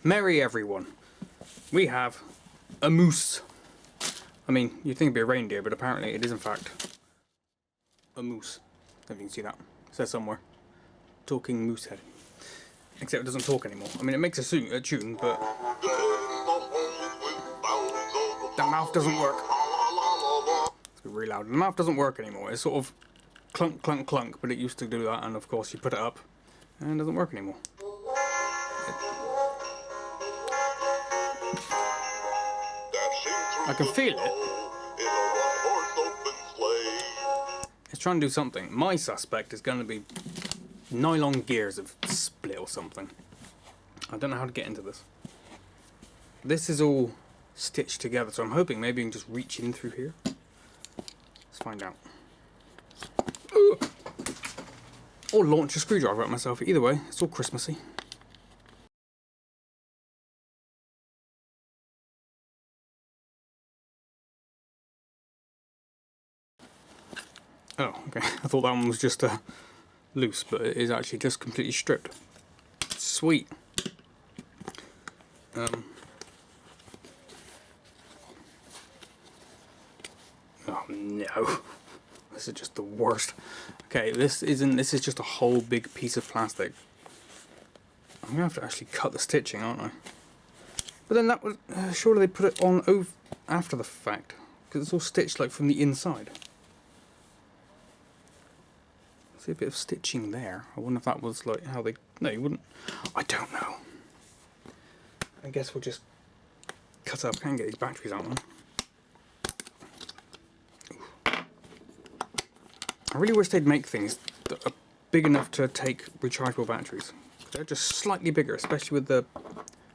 Merry everyone. We have a moose. I mean, you'd think it'd be a reindeer, but apparently it is in fact a moose. If you can see that. It says somewhere. Talking moose head. Except it doesn't talk anymore. I mean, it makes a tune, but the mouth doesn't work. It's really loud. The mouth doesn't work anymore. It's sort of clunk, clunk, clunk, but it used to do that, and of course you put it up, and it doesn't work anymore. I can feel it. It's trying to do something. My suspect is going to be nylon gears have split or something. I don't know how to get into this. This is all stitched together, so I'm hoping maybe you can just reach in through here. Let's find out. Or launch a screwdriver at myself. Either way, it's all Christmassy. Oh, okay. I thought that one was just loose, but it is actually just completely stripped. Sweet. Oh no. This is just the worst. Okay, this is just a whole big piece of plastic. I'm gonna have to actually cut the stitching, aren't I? But then that was surely they put it on after the fact, because it's all stitched like from the inside. See a bit of stitching there. I wonder if that was like how they. No, you wouldn't. I don't know. I guess we'll just cut up. Can't get these batteries out now. I really wish they'd make things that are big enough to take rechargeable batteries. They're just slightly bigger, especially with the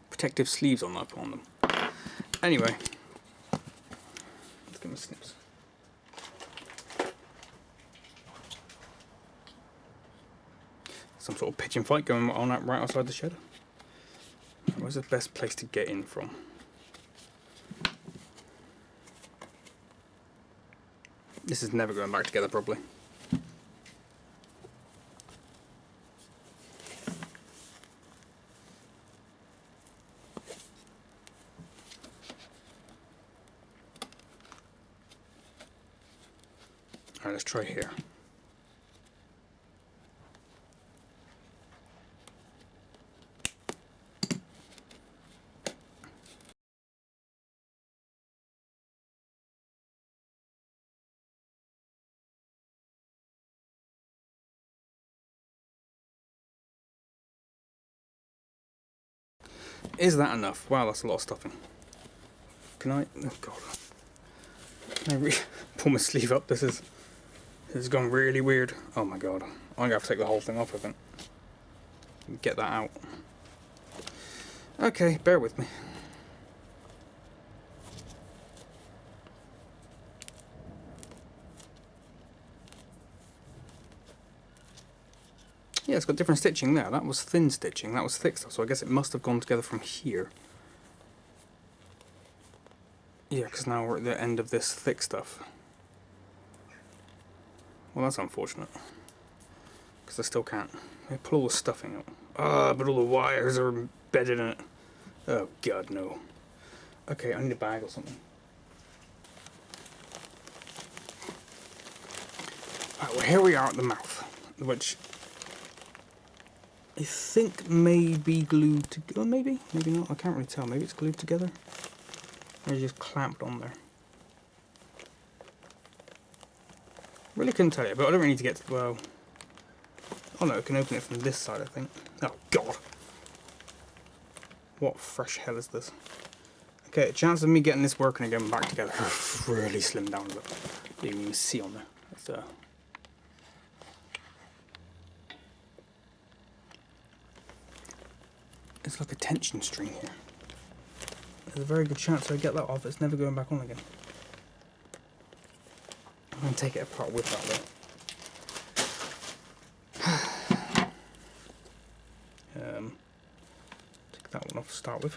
protective sleeves on them. Anyway, let's get my snips. Some sort of pitching fight going on right outside the shed. Where's the best place to get in from? This is never going back together properly. Alright, let's try here. Is that enough? Wow, that's a lot of stuffing. Can I? Oh god. Can I pull my sleeve up? This has gone really weird. Oh my god. I'm gonna have to take the whole thing off, I think. Get that out. Okay, bear with me. Yeah, it's got different stitching there. That was thin stitching, that was thick stuff, so I guess it must have gone together from here. Yeah, because now we're at the end of this thick stuff. Well, that's unfortunate. Because I still can't. I pull all the stuffing out. Ah, but all the wires are embedded in it. Oh god, no. Okay, I need a bag or something. Alright, well here we are at the mouth, which I think may be glued together. Oh, maybe not. I can't really tell. Maybe it's glued together. Or it's just clamped on there. Really couldn't tell you, but I don't really need to get to. Well, oh no, I can open it from this side, I think. Oh god, what fresh hell is this? Okay, chance of me getting this working and getting back together really slimmed down a bit. You can even see on there. It's, it's like a tension string here. There's a very good chance I get that off. It's never going back on again. I'm going to take it apart with that though. Take that one off to start with.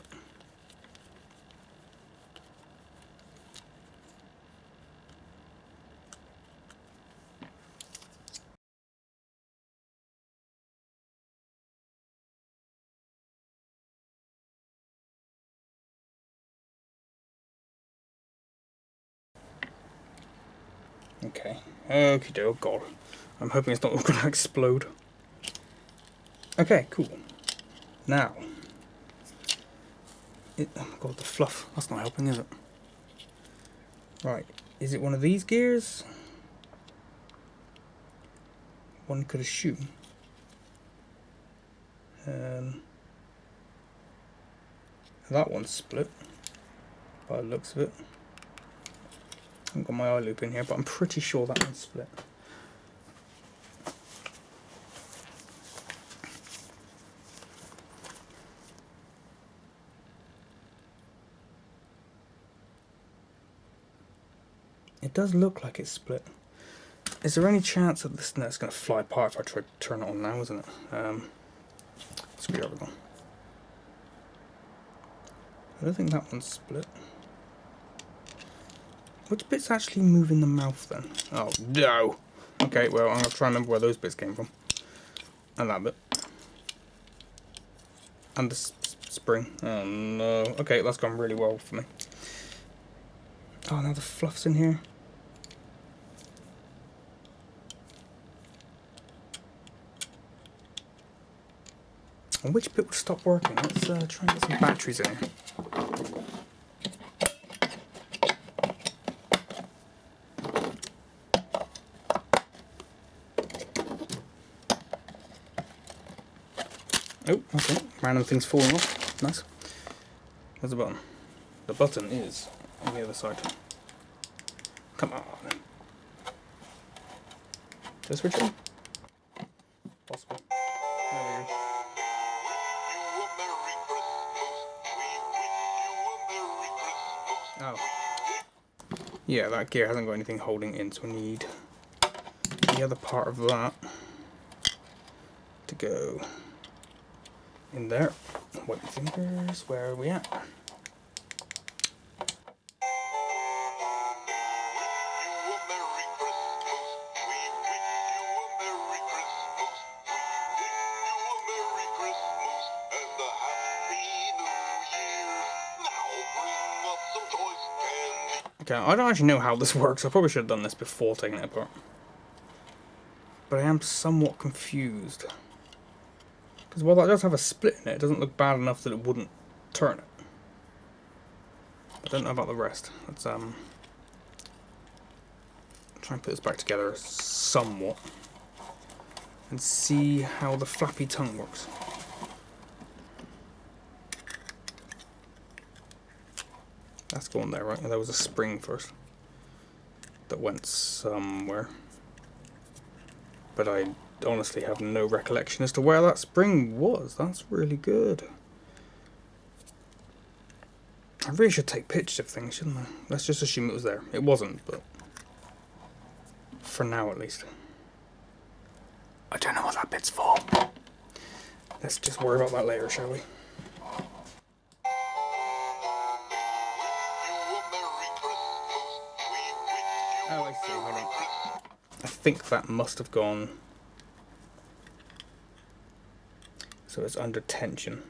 Okay. Okay, oh god. I'm hoping it's not going to explode. Okay, cool. Now. Oh my god, the fluff. That's not helping, is it? Right. Is it one of these gears? One could assume. That one's split. By the looks of it. I haven't got my eye loop in here, but I'm pretty sure that one's split. It does look like it's split. Is there any chance that this net's going to fly apart if I try to turn it on now, isn't it? Screwdriver gone. I don't think that one's split. Which bit's actually moving the mouth then? Oh, no! Okay, well, I'm going to try and remember where those bits came from. And that bit. And the spring. Oh, no. Okay, that's gone really well for me. Oh, now the fluff's in here. And which bit would stop working? Let's try and get some batteries in here. Oh, okay. Random things falling off. Nice. Where's the button? The button is on the other side. Come on. Did I switch on? Possible. There we go. Oh. Yeah, that gear hasn't got anything holding in, so we need the other part of that to go in there. White fingers, where are we at? Okay, I don't actually know how this works. I probably should have done this before taking it apart. But I am somewhat confused. Because while that does have a split in it, it doesn't look bad enough that it wouldn't turn it. I don't know about the rest. Let's try and put this back together somewhat. And see how the flappy tongue works. That's going there, right? There was a spring first that went somewhere. But I honestly have no recollection as to where that spring was. That's really good. I really should take pictures of things, shouldn't I? Let's just assume it was there. It wasn't, but for now at least. I don't know what that bit's for. Let's just worry about that later, shall we? Oh, I see. Hold on. I think that must have gone. So it's under tension.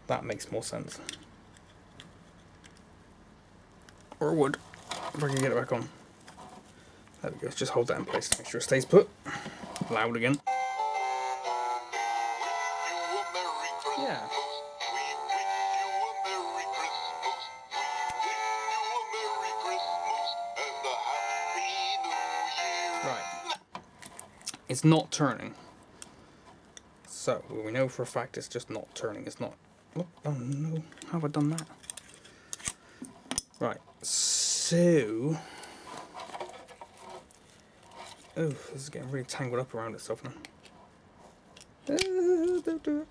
That makes more sense. Or it would, if I can get it back on. There we go. Just hold that in place to make sure it stays put. Loud again. Yeah. Right. It's not turning. So, we know for a fact it's just not turning. It's not. Oh no. How have I done that? Right. So. Oh, this is getting really tangled up around itself now. Don't do it.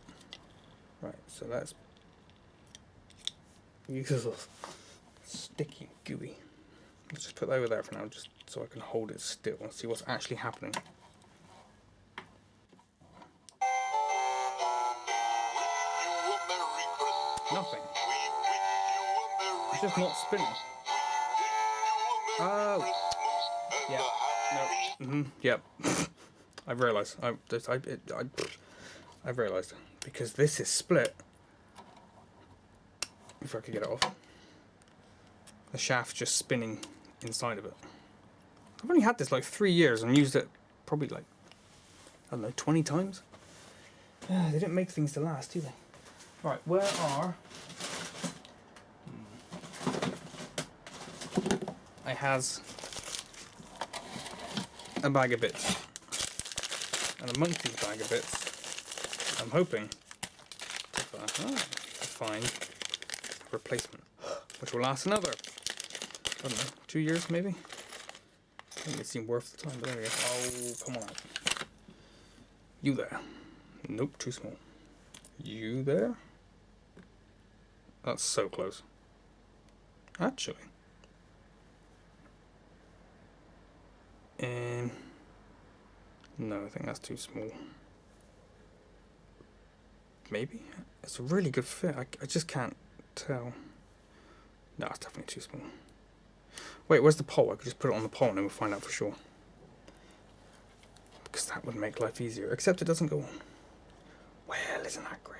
Right, so that's sticky, gooey. Let's just put that over there for now, just so I can hold it still and see what's actually happening. Nothing. It's just not spinning. Oh. Yeah. No. Yep. I've realised. I've realised because this is split. If I could get it off, the shaft's just spinning inside of it. I've only had this like 3 years and used it probably like, I don't know, 20 times. They didn't make things to last, do they? Right, where are... I has a bag of bits. And amongst these bag of bits, I'm hoping to find a replacement, which will last another, I don't know, 2 years maybe? I think it seemed worth the time, but there we go. Oh, come on. You there. Nope, too small. You there? That's so close. Actually. No, I think that's too small. Maybe? It's a really good fit. I just can't tell. No, it's definitely too small. Wait, where's the pole? I could just put it on the pole and then we'll find out for sure. Because that would make life easier. Except it doesn't go on. Well, isn't that great?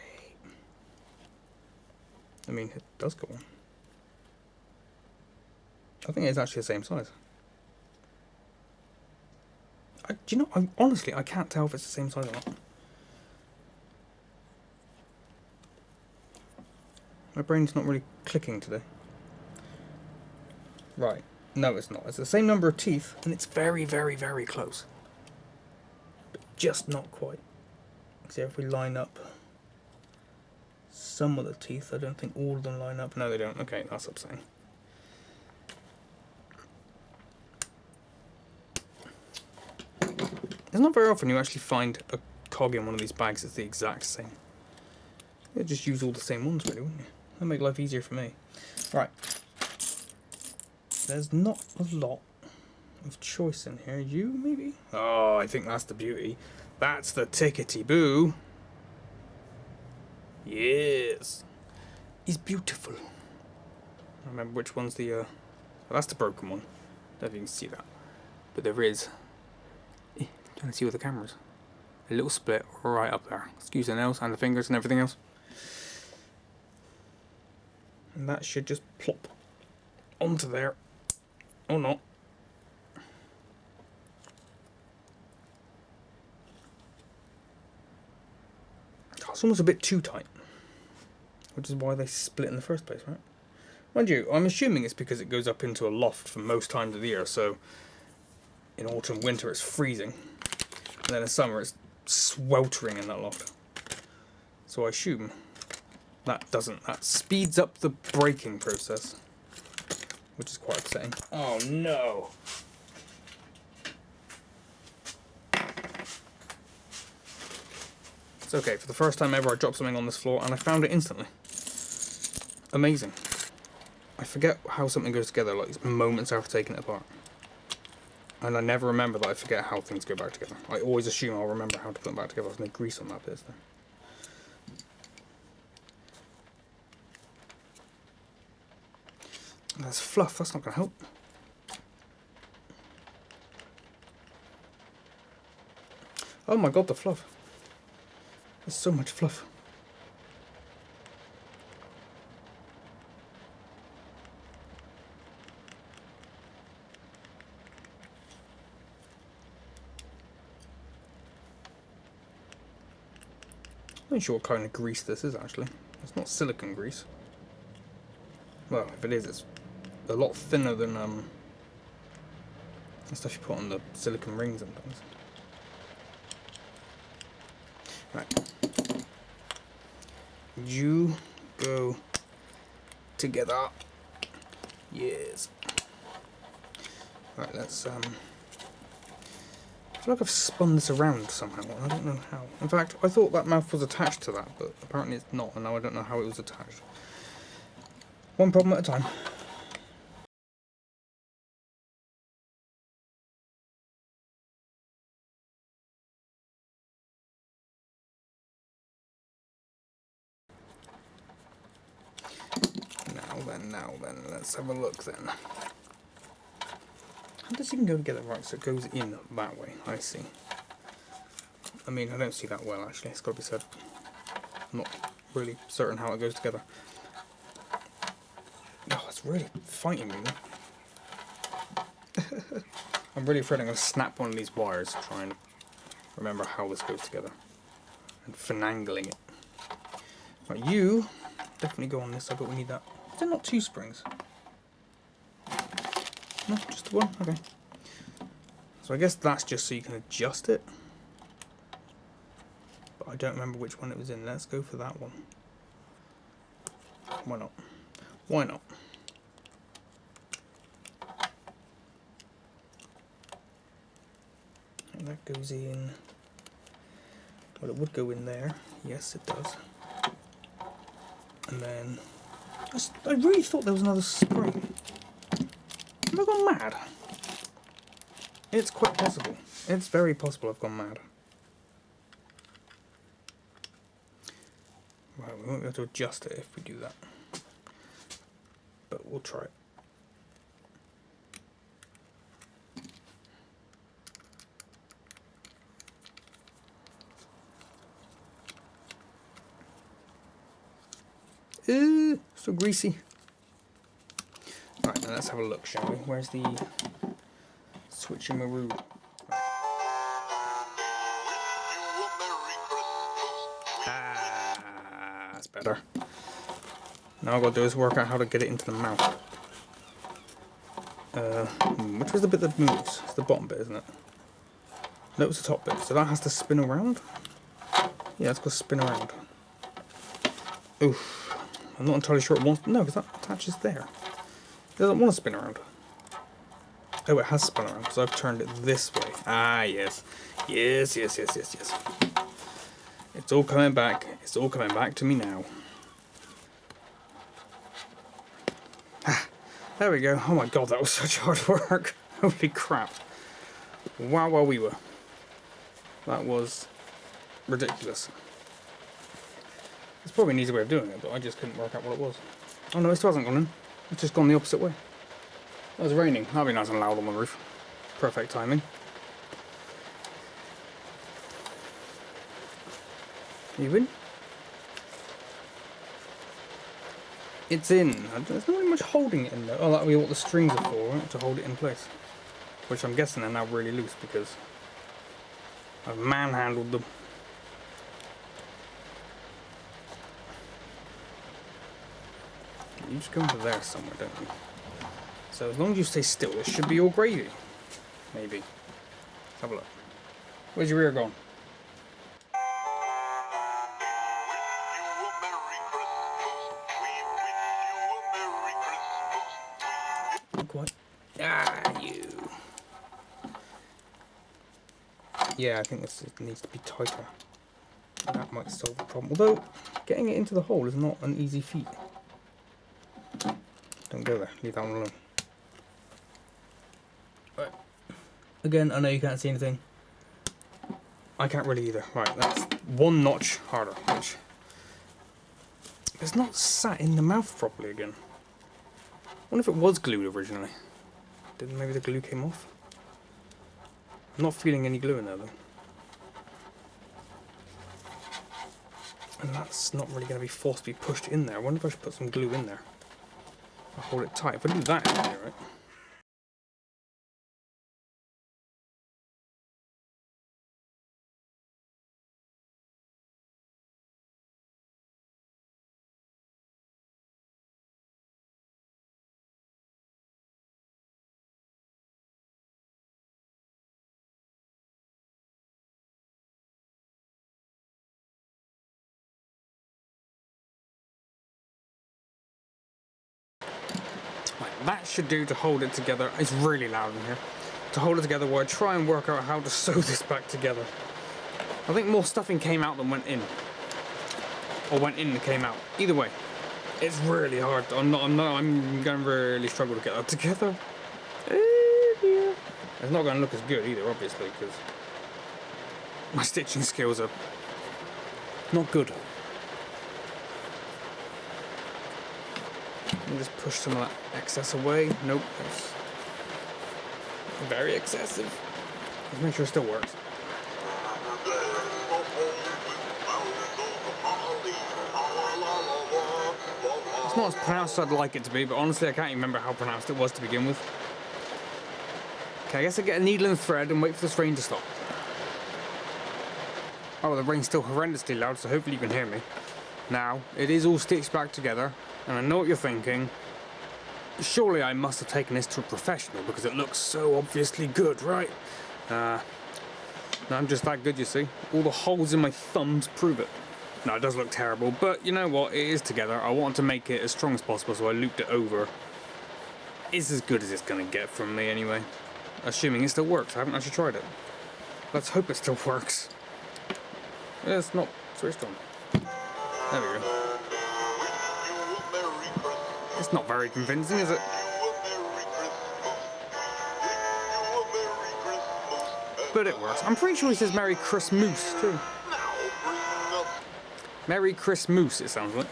I mean, it does go on. I think it's actually the same size. Do you know, honestly, I can't tell if it's the same size or not. My brain's not really clicking today. Right. No, it's not. It's the same number of teeth, and it's very, very, very close. But just not quite. See, if we line up some of the teeth, I don't think all of them line up. No, they don't. Okay, that's upsetting. It's not very often you actually find a cog in one of these bags that's the exact same. You'd just use all the same ones, really, wouldn't you? That'd make life easier for me. Right. There's not a lot of choice in here. You, maybe? Oh, I think that's the beauty. That's the tickety-boo. Yes. He's beautiful. I remember which one's the, oh, that's the broken one. I don't know if you can see that. But there is... Trying to see with the cameras. A little split right up there. Excuse the nails and the fingers and everything else. And that should just plop onto there. Or not. Oh, it's almost a bit too tight. Which is why they split in the first place, right? Mind you, I'm assuming it's because it goes up into a loft for most times of the year, so in autumn, winter it's freezing. And then in summer it's sweltering in that loft. So I assume that speeds up the braking process. Which is quite upsetting. Oh no! It's okay, for the first time ever I dropped something on this floor and I found it instantly. Amazing. I forget how something goes together like moments after taking it apart. And I never remember that I forget how things go back together. I always assume I'll remember how to put them back together. There's no grease on that bit, is there? That's fluff, that's not going to help. Oh my god, the fluff. There's so much fluff. I'm not sure what kind of grease this is actually. It's not silicone grease. Well, if it is, it's a lot thinner than the stuff you put on the silicone rings and things. Right. You go together. Yes. Right, let's I feel like I've spun this around somehow, and I don't know how. In fact, I thought that mouth was attached to that, but apparently it's not, and now I don't know how it was attached. One problem at a time. Now then, let's have a look then. How does it even go together? Right, so it goes in that way, I see. I mean, I don't see that well actually, it's got to be said. I'm not really certain how it goes together. Oh, it's really fighting me though. I'm really afraid I'm going to snap one of these wires to try and remember how this goes together. And finagling it. Right, you definitely go on this side, but we need that. Is there not 2 springs? No, just the one? Okay. So I guess that's just so you can adjust it. But I don't remember which one it was in. Let's go for that one. Why not? Why not? And that goes in. Well, it would go in there. Yes, it does. And then I really thought there was another spring. Have I gone mad? It's quite possible. It's very possible I've gone mad. Right, we won't be able to adjust it if we do that. But we'll try it. So greasy. Right, now let's have a look, shall we? Where's the switcheroo? Ah, that's better. Now all I've got to do is work out how to get it into the mouth. Which was the bit that moves? It's the bottom bit, isn't it? No, it's the top bit. So that has to spin around? Yeah, it's got to spin around. Oof. I'm not entirely sure it wants... No, because that attaches there. It doesn't want to spin around. Oh, it has spun around because I've turned it this way. Ah, yes. Yes. It's all coming back. It's all coming back to me now. Ah, there we go. Oh my god, that was such hard work. Holy crap. Wow, we were. That was ridiculous. There's probably an easy way of doing it, but I just couldn't work out what it was. Oh no, it still hasn't gone in. It's just gone the opposite way. It was raining. That'd be nice and loud on the roof. Perfect timing. Even? It's in. There's not really much holding it in there. Oh, that'll be what the strings are for, right? To hold it in place. Which I'm guessing are now really loose because I've manhandled them. You just go into there somewhere, don't you? So as long as you stay still, it should be all gravy. Maybe. Let's have a look. Where's your ear gone? Not quite. Ah, you. Yeah, I think this needs to be tighter. That might solve the problem. Although, getting it into the hole is not an easy feat. Don't go there. Leave that one alone. Right. Again, I know you can't see anything. I can't really either. Right, that's one notch harder, which it's not sat in the mouth properly again. I wonder if it was glued originally. Didn't maybe the glue came off? I'm not feeling any glue in there though. And that's not really going to be forced to be pushed in there. I wonder if I should put some glue in there. I'll hold it tight. If I do that in there, right? That should do to hold it together. It's really loud in here. To hold it together while I try and work out how to sew this back together. I think more stuffing came out than went in. Or went in and came out. Either way, it's really hard. I'm going to really struggle to get that together. It's not going to look as good either, obviously, because my stitching skills are not good. And just push some of that excess away. Nope, that's very excessive. Let's make sure it still works. It's not as pronounced as I'd like it to be, but honestly I can't even remember how pronounced it was to begin with. Okay, I guess I get a needle and thread and wait for this rain to stop. Oh, the rain's still horrendously loud, so hopefully you can hear me. Now, it is all stitched back together, and I know what you're thinking. Surely I must have taken this to a professional because it looks so obviously good, right? No, I'm just that good, you see. All the holes in my thumbs prove it. No, it does look terrible, but you know what? It is together. I wanted to make it as strong as possible, so I looped it over. It's as good as it's going to get from me anyway. Assuming it still works. I haven't actually tried it. Let's hope it still works. It's not switched on. There we go. It's not very convincing, is it? But it works. I'm pretty sure it says Merry Christmas too. Merry Christmas, it sounds like.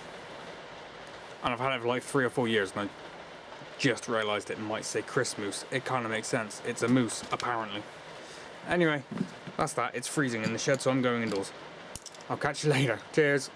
And I've had it for like 3 or 4 years and I just realised it might say Christmas. It kind of makes sense. It's a moose, apparently. Anyway, that's that. It's freezing in the shed, so I'm going indoors. I'll catch you later. Cheers.